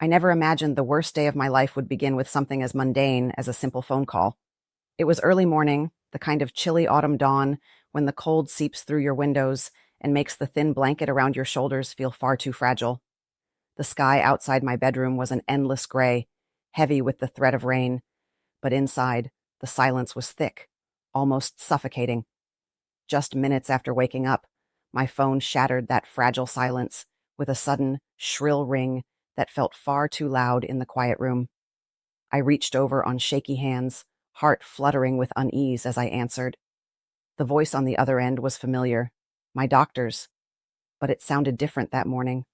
I never imagined the worst day of my life would begin with something as mundane as a simple phone call. It was early morning, the kind of chilly autumn dawn when the cold seeps through your windows and makes the thin blanket around your shoulders feel far too fragile. The sky outside my bedroom was an endless gray, heavy with the threat of rain, but inside, the silence was thick, almost suffocating. Just minutes after waking up, my phone shattered that fragile silence with a sudden, shrill ring that felt far too loud in the quiet room. I reached over on shaky hands, heart fluttering with unease as I answered. The voice on the other end was familiar, my doctor's, but it sounded different that morning.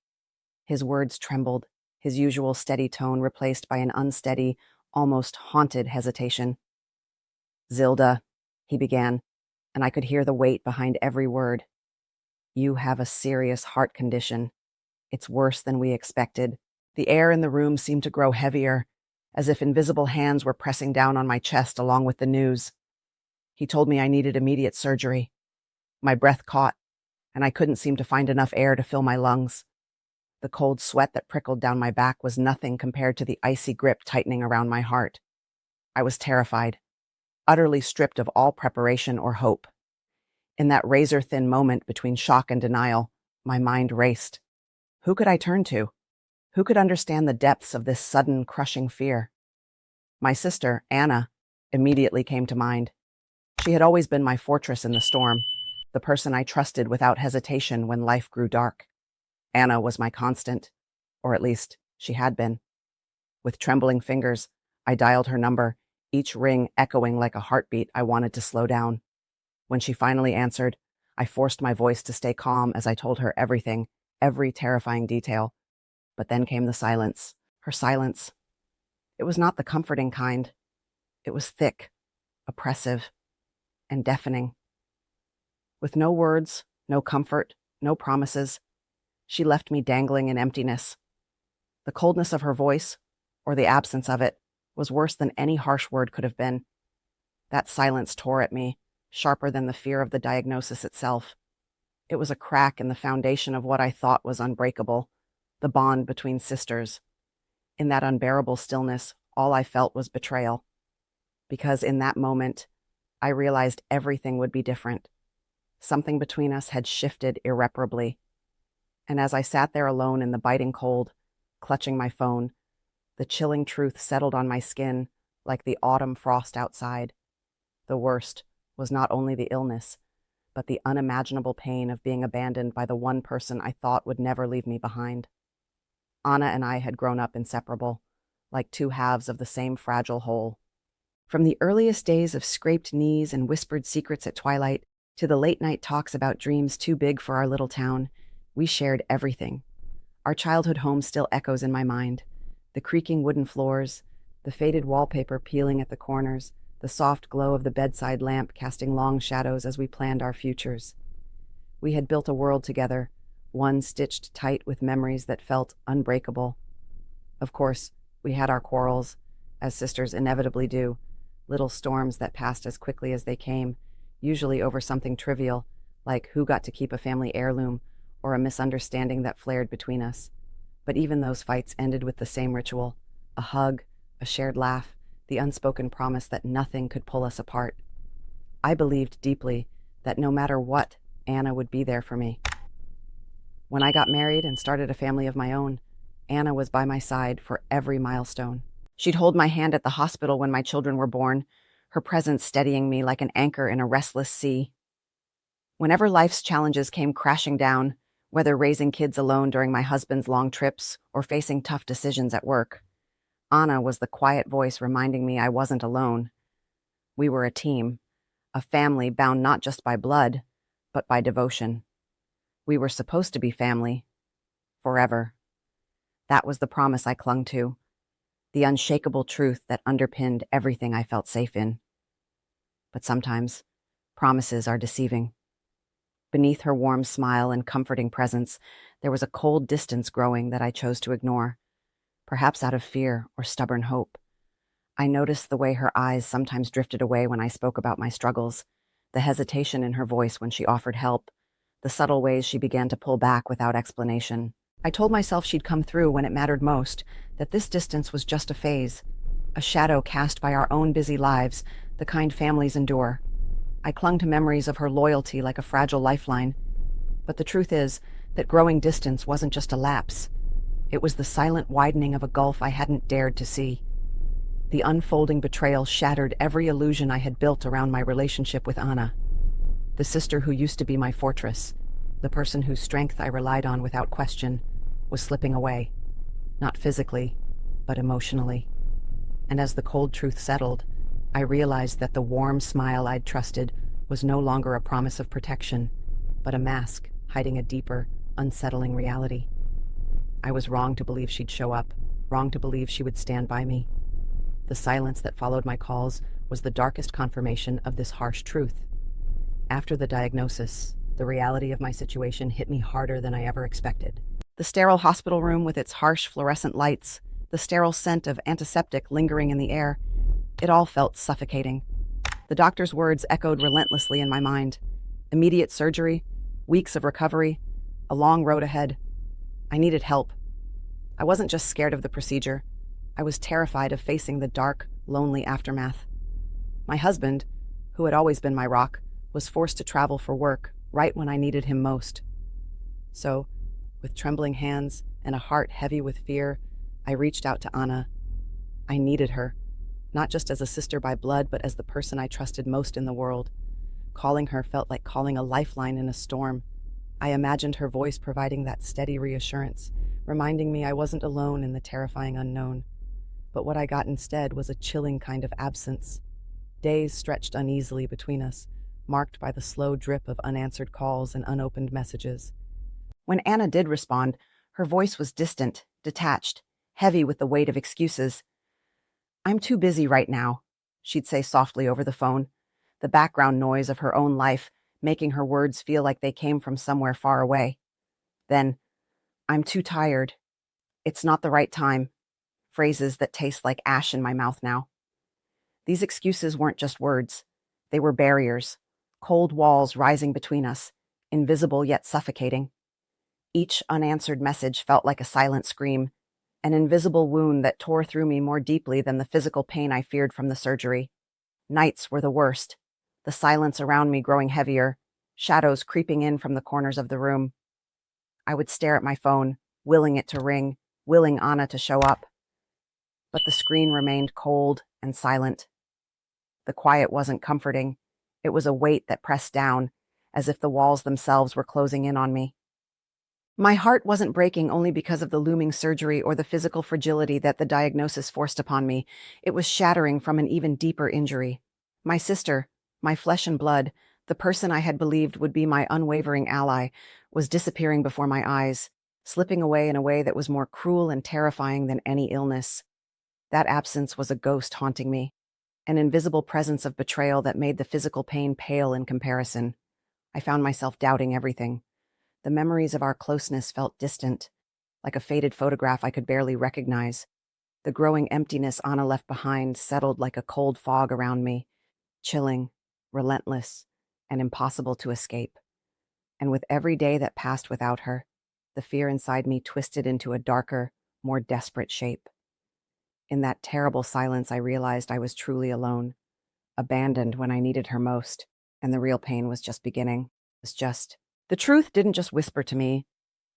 His words trembled, his usual steady tone replaced by an unsteady, almost haunted hesitation. "Zilda," he began, and I could hear the weight behind every word. "You have a serious heart condition. It's worse than we expected." The air in the room seemed to grow heavier, as if invisible hands were pressing down on my chest along with the news. He told me I needed immediate surgery. My breath caught, and I couldn't seem to find enough air to fill my lungs. The cold sweat that prickled down my back was nothing compared to the icy grip tightening around my heart. I was terrified, utterly stripped of all preparation or hope. In that razor-thin moment between shock and denial, my mind raced. Who could I turn to? Who could understand the depths of this sudden, crushing fear? My sister, Anna, immediately came to mind. She had always been my fortress in the storm, the person I trusted without hesitation when life grew dark. Anna was my constant, or at least she had been. With trembling fingers, I dialed her number, each ring echoing like a heartbeat I wanted to slow down. When she finally answered, I forced my voice to stay calm as I told her everything, every terrifying detail. But then came the silence, her silence. It was not the comforting kind. It was thick, oppressive, and deafening. With no words, no comfort, no promises, she left me dangling in emptiness. The coldness of her voice, or the absence of it, was worse than any harsh word could have been. That silence tore at me, sharper than the fear of the diagnosis itself. It was a crack in the foundation of what I thought was unbreakable, the bond between sisters. In that unbearable stillness, all I felt was betrayal. Because in that moment, I realized everything would be different. Something between us had shifted irreparably. And as I sat there alone in the biting cold, clutching my phone, the chilling truth settled on my skin like the autumn frost outside. The worst was not only the illness, but the unimaginable pain of being abandoned by the one person I thought would never leave me behind. Anna and I had grown up inseparable, like two halves of the same fragile whole. From the earliest days of scraped knees and whispered secrets at twilight, to the late-night talks about dreams too big for our little town, we shared everything. Our childhood home still echoes in my mind. The creaking wooden floors, the faded wallpaper peeling at the corners, the soft glow of the bedside lamp casting long shadows as we planned our futures. We had built a world together, one stitched tight with memories that felt unbreakable. Of course, we had our quarrels, as sisters inevitably do, little storms that passed as quickly as they came, usually over something trivial, like who got to keep a family heirloom, or a misunderstanding that flared between us. But even those fights ended with the same ritual: a hug, a shared laugh, the unspoken promise that nothing could pull us apart. I believed deeply that no matter what, Anna would be there for me. When I got married and started a family of my own, Anna was by my side for every milestone. She'd hold my hand at the hospital when my children were born, her presence steadying me like an anchor in a restless sea. Whenever life's challenges came crashing down, whether raising kids alone during my husband's long trips or facing tough decisions at work, Anna was the quiet voice reminding me I wasn't alone. We were a team, a family bound not just by blood, but by devotion. We were supposed to be family, forever. That was the promise I clung to, the unshakable truth that underpinned everything I felt safe in. But sometimes, promises are deceiving. Beneath her warm smile and comforting presence, there was a cold distance growing that I chose to ignore, perhaps out of fear or stubborn hope. I noticed the way her eyes sometimes drifted away when I spoke about my struggles, the hesitation in her voice when she offered help, the subtle ways she began to pull back without explanation. I told myself she'd come through when it mattered most, that this distance was just a phase, a shadow cast by our own busy lives, the kind families endure. I clung to memories of her loyalty like a fragile lifeline. But the truth is that growing distance wasn't just a lapse. It was the silent widening of a gulf I hadn't dared to see. The unfolding betrayal shattered every illusion I had built around my relationship with Anna, the sister who used to be my fortress, the person whose strength I relied on without question, was slipping away, not physically, but emotionally. And as the cold truth settled, I realized that the warm smile I'd trusted was no longer a promise of protection, but a mask hiding a deeper, unsettling reality. I was wrong to believe she'd show up, wrong to believe she would stand by me. The silence that followed my calls was the darkest confirmation of this harsh truth. After the diagnosis, the reality of my situation hit me harder than I ever expected. The sterile hospital room with its harsh fluorescent lights, the sterile scent of antiseptic lingering in the air, it all felt suffocating. The doctor's words echoed relentlessly in my mind. Immediate surgery, weeks of recovery, a long road ahead. I needed help. I wasn't just scared of the procedure. I was terrified of facing the dark, lonely aftermath. My husband, who had always been my rock, was forced to travel for work right when I needed him most. So, with trembling hands and a heart heavy with fear, I reached out to Anna. I needed her, not just as a sister by blood, but as the person I trusted most in the world. Calling her felt like calling a lifeline in a storm. I imagined her voice providing that steady reassurance, reminding me I wasn't alone in the terrifying unknown. But what I got instead was a chilling kind of absence. Days stretched uneasily between us, marked by the slow drip of unanswered calls and unopened messages. When Anna did respond, her voice was distant, detached, heavy with the weight of excuses. "I'm too busy right now," she'd say softly over the phone, the background noise of her own life making her words feel like they came from somewhere far away. Then, "I'm too tired. It's not the right time," phrases that taste like ash in my mouth now. These excuses weren't just words. They were barriers, cold walls rising between us, invisible yet suffocating. Each unanswered message felt like a silent scream, an invisible wound that tore through me more deeply than the physical pain I feared from the surgery. Nights were the worst, the silence around me growing heavier, shadows creeping in from the corners of the room. I would stare at my phone, willing it to ring, willing Anna to show up. But the screen remained cold and silent. The quiet wasn't comforting. It was a weight that pressed down, as if the walls themselves were closing in on me. My heart wasn't breaking only because of the looming surgery or the physical fragility that the diagnosis forced upon me. It was shattering from an even deeper injury. My sister, my flesh and blood, the person I had believed would be my unwavering ally, was disappearing before my eyes, slipping away in a way that was more cruel and terrifying than any illness. That absence was a ghost haunting me, an invisible presence of betrayal that made the physical pain pale in comparison. I found myself doubting everything. The memories of our closeness felt distant, like a faded photograph I could barely recognize. The growing emptiness Anna left behind settled like a cold fog around me, chilling, relentless, and impossible to escape. And with every day that passed without her, the fear inside me twisted into a darker, more desperate shape. In that terrible silence, I realized I was truly alone, abandoned when I needed her most, and the real pain was just beginning. The truth didn't just whisper to me.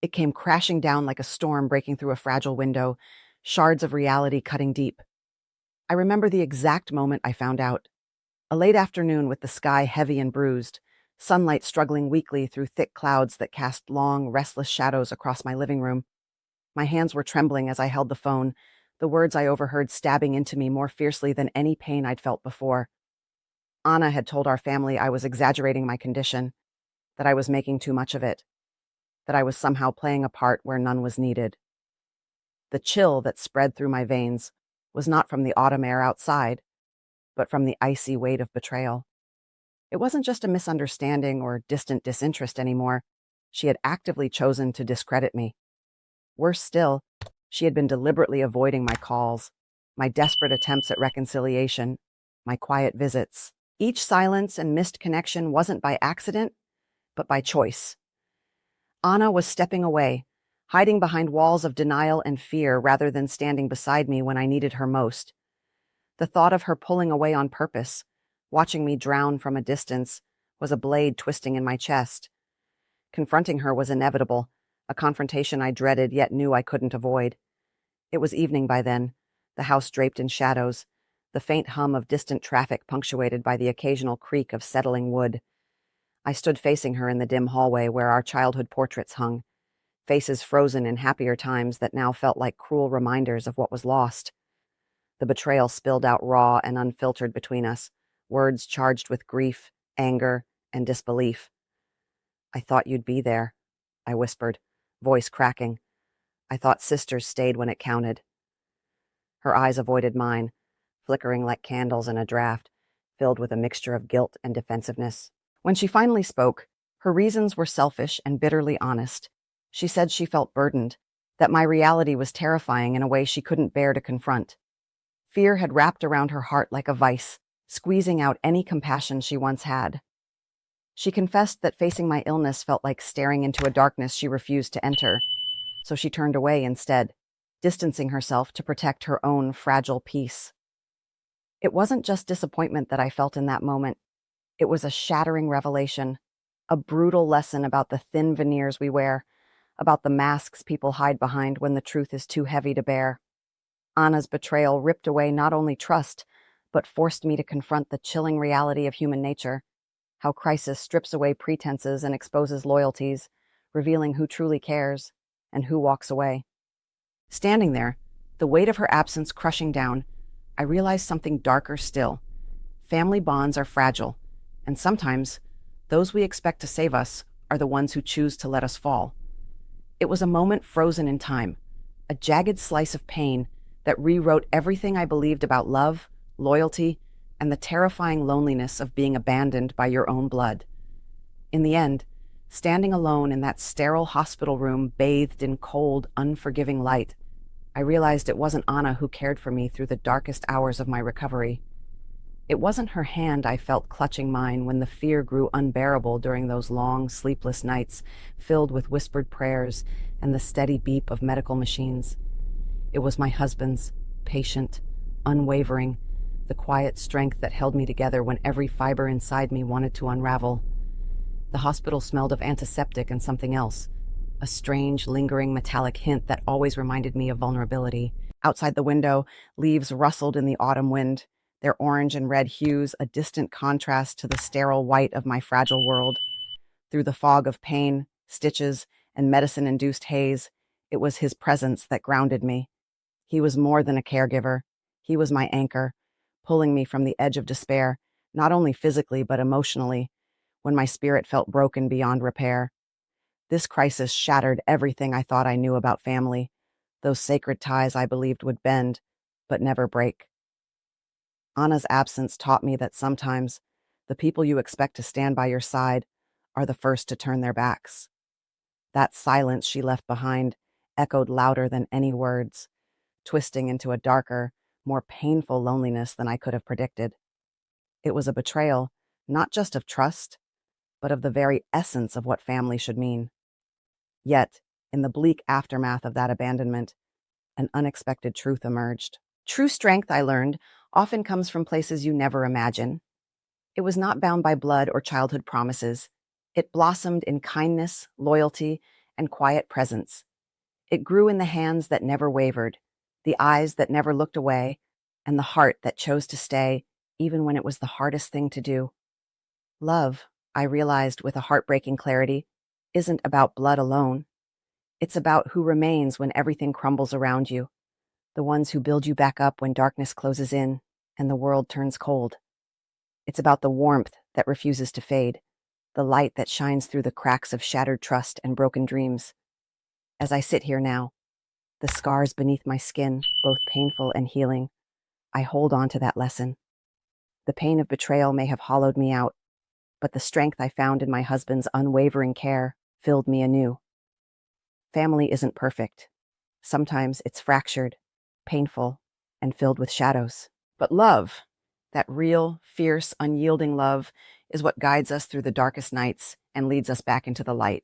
It came crashing down like a storm breaking through a fragile window, shards of reality cutting deep. I remember the exact moment I found out. A late afternoon with the sky heavy and bruised, sunlight struggling weakly through thick clouds that cast long, restless shadows across my living room. My hands were trembling as I held the phone, the words I overheard stabbing into me more fiercely than any pain I'd felt before. Anna had told our family I was exaggerating my condition, that I was making too much of it, that I was somehow playing a part where none was needed. The chill that spread through my veins was not from the autumn air outside, but from the icy weight of betrayal. It wasn't just a misunderstanding or distant disinterest anymore. She had actively chosen to discredit me. Worse still, she had been deliberately avoiding my calls, my desperate attempts at reconciliation, my quiet visits. Each silence and missed connection wasn't by accident, but by choice. Anna was stepping away, hiding behind walls of denial and fear rather than standing beside me when I needed her most. The thought of her pulling away on purpose, watching me drown from a distance, was a blade twisting in my chest. Confronting her was inevitable, a confrontation I dreaded yet knew I couldn't avoid. It was evening by then, the house draped in shadows, the faint hum of distant traffic punctuated by the occasional creak of settling wood. I stood facing her in the dim hallway where our childhood portraits hung, faces frozen in happier times that now felt like cruel reminders of what was lost. The betrayal spilled out raw and unfiltered between us, words charged with grief, anger, and disbelief. "I thought you'd be there," I whispered, voice cracking. "I thought sisters stayed when it counted." Her eyes avoided mine, flickering like candles in a draft, filled with a mixture of guilt and defensiveness. When she finally spoke, her reasons were selfish and bitterly honest. She said she felt burdened, that my reality was terrifying in a way she couldn't bear to confront. Fear had wrapped around her heart like a vice, squeezing out any compassion she once had. She confessed that facing my illness felt like staring into a darkness she refused to enter, so she turned away instead, distancing herself to protect her own fragile peace. It wasn't just disappointment that I felt in that moment. It was a shattering revelation, a brutal lesson about the thin veneers we wear, about the masks people hide behind when the truth is too heavy to bear. Anna's betrayal ripped away not only trust, but forced me to confront the chilling reality of human nature, how crisis strips away pretenses and exposes loyalties, revealing who truly cares and who walks away. Standing there, the weight of her absence crushing down, I realized something darker still. Family bonds are fragile, and sometimes those we expect to save us are the ones who choose to let us fall. It was a moment frozen in time, a jagged slice of pain that rewrote everything I believed about love, loyalty, and the terrifying loneliness of being abandoned by your own blood. In the end, standing alone in that sterile hospital room bathed in cold, unforgiving light, I realized it wasn't Anna who cared for me through the darkest hours of my recovery. It wasn't her hand I felt clutching mine when the fear grew unbearable during those long, sleepless nights filled with whispered prayers and the steady beep of medical machines. It was my husband's, patient, unwavering, the quiet strength that held me together when every fiber inside me wanted to unravel. The hospital smelled of antiseptic and something else, a strange, lingering metallic hint that always reminded me of vulnerability. Outside the window, leaves rustled in the autumn wind, their orange and red hues a distant contrast to the sterile white of my fragile world. Through the fog of pain, stitches, and medicine-induced haze, it was his presence that grounded me. He was more than a caregiver. He was my anchor, pulling me from the edge of despair, not only physically but emotionally, when my spirit felt broken beyond repair. This crisis shattered everything I thought I knew about family, those sacred ties I believed would bend, but never break. Anna's absence taught me that sometimes the people you expect to stand by your side are the first to turn their backs. That silence she left behind echoed louder than any words, twisting into a darker, more painful loneliness than I could have predicted. It was a betrayal, not just of trust, but of the very essence of what family should mean. Yet, in the bleak aftermath of that abandonment, an unexpected truth emerged. True strength, I learned, often comes from places you never imagine. It was not bound by blood or childhood promises. It blossomed in kindness, loyalty, and quiet presence. It grew in the hands that never wavered, the eyes that never looked away, and the heart that chose to stay, even when it was the hardest thing to do. Love, I realized with a heartbreaking clarity, isn't about blood alone. It's about who remains when everything crumbles around you, the ones who build you back up when darkness closes in and the world turns cold. It's about the warmth that refuses to fade, the light that shines through the cracks of shattered trust and broken dreams. As I sit here now, the scars beneath my skin, both painful and healing, I hold on to that lesson. The pain of betrayal may have hollowed me out, but the strength I found in my husband's unwavering care filled me anew. Family isn't perfect. Sometimes it's fractured, painful, and filled with shadows. But love, that real, fierce, unyielding love, is what guides us through the darkest nights and leads us back into the light.